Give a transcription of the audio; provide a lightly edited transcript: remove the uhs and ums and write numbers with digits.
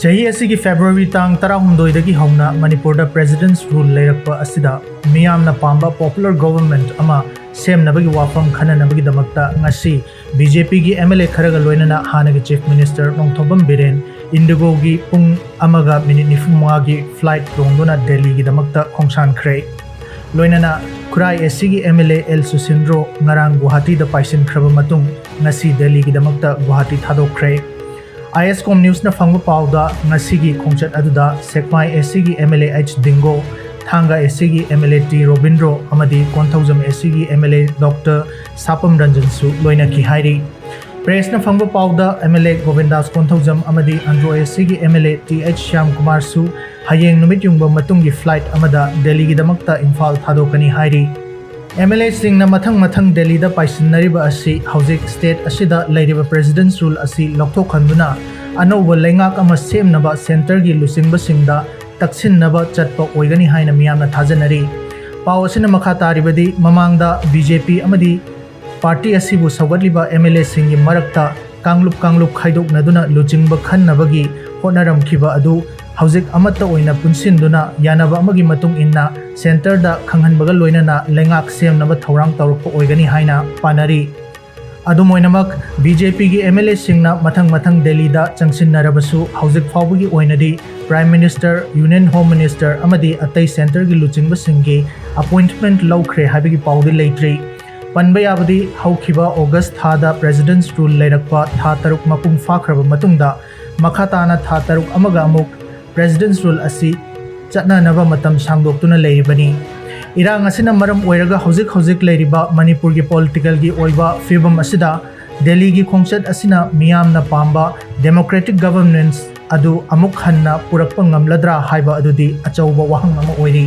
ꯆꯍꯤ ꯑꯁꯤꯒꯤ ꯐꯦꯕ꯭ꯔꯨꯋꯥꯔꯤ ꯇꯥꯡ 16ꯗꯒꯤ ꯍꯧꯅ ꯃꯅꯤꯄꯨꯔꯗ ꯄ꯭ꯔꯦꯁꯤꯗꯦꯟꯠꯁ ꯔꯨꯜ ꯂꯩꯔꯛꯄ ꯑꯁꯤꯗ ꯃꯤꯌꯥꯝꯅ ꯄꯥꯝꯕ ꯄꯣꯄꯨꯂꯔ ꯒꯣꯚꯔꯟꯃꯦꯟꯠ ꯑꯃ ꯁꯦꯝꯅꯕꯒꯤ ꯋꯥꯐꯝ ꯈꯟꯅꯅꯕꯒꯤꯗꯃꯛꯇ ꯉꯁꯤ BJPꯒꯤ MLA ꯈꯔꯒ ꯂꯣꯏꯅꯅ ꯍꯥꯟꯅꯒꯤ ꯆꯤꯐ ꯃꯤꯅꯤꯁꯇꯔ ꯅꯣꯡꯊꯣꯝꯕꯝ ꯕꯤꯔꯦꯟ ꯏꯟꯗꯤꯒꯣꯒꯤ ꯄꯨꯡ 1:45ꯒꯤ ꯐ꯭ꯂꯥꯏꯠ ꯇꯣꯡꯗꯨꯅ ꯗꯦꯜꯂꯤꯒꯤꯗꯃꯛꯇ ꯈꯣꯡꯁꯥꯟꯈ꯭ꯔꯦ꯫ ꯂꯣꯏꯅꯅ Khurai SCꯒꯤ MLA L Susindro ngarang Guwahati da paisinkraba matung ngasi Delhi-gidamagta Guwahati thadokkhre। ISCOM News na fangba pawda ngasigi khongchat aduda Sekmai SCgi MLA H Dingo, Thanga SCgi MLA T Robindro amadi Konthaujam SCgi MLA Dr. Sapam Ranjan su loina ki hairi। Press na fangba pawda MLA Govindas Konthaujam amadi Andro SCgi MLA TH Shyam Kumar su hayeng numit yungba matungi flight amada Delhi-gidamagta Imphal thadokani hairi। MLA sing na mathang Delhi da paisinariba asi hauzik state asida leiriba president's rule asi lokthokhanduna anouba leingak ama semnaba center gi lusingba singda taksinnaba chatpa oigani haina miyamna thajanari। Paw asina makha taribadi mamangda BJP amadi party asibu sawadliba MLA sing gi marakta kanglup khaidoknaduna luchingba khannabagi hotnaramkhiba adu hauzik amata oina punsinduna yanaba amagi matung inna center da khanghanbaga loinana lengak semnaba thorang tawrukpa oigani haina panari। Adumoinamak BJP gi MLA singna mathang Delhi da changsinnarabasu hauzik fawbagi oinadi Prime Minister, Union Home Minister amadi atai center gi luchingba singgi appointment laukhre habigi pawdi leitri। Panba yabadi haukhiba August thada President's Rule leirakpa tha taruk mapung fakhraba matungda makhatana tha taruk amaga amuk President's Rule asi chatnanaba matam sangdoktuna leiribani। Irang asina maram oiraga hauzik leiriba Manipur gi political gi oiba fibam asida Delhi gi khongchat asina miyamna pamba democratic governance adu amuk hanna purakpa ngamladra haiba adudi achauba wahang ama oiri।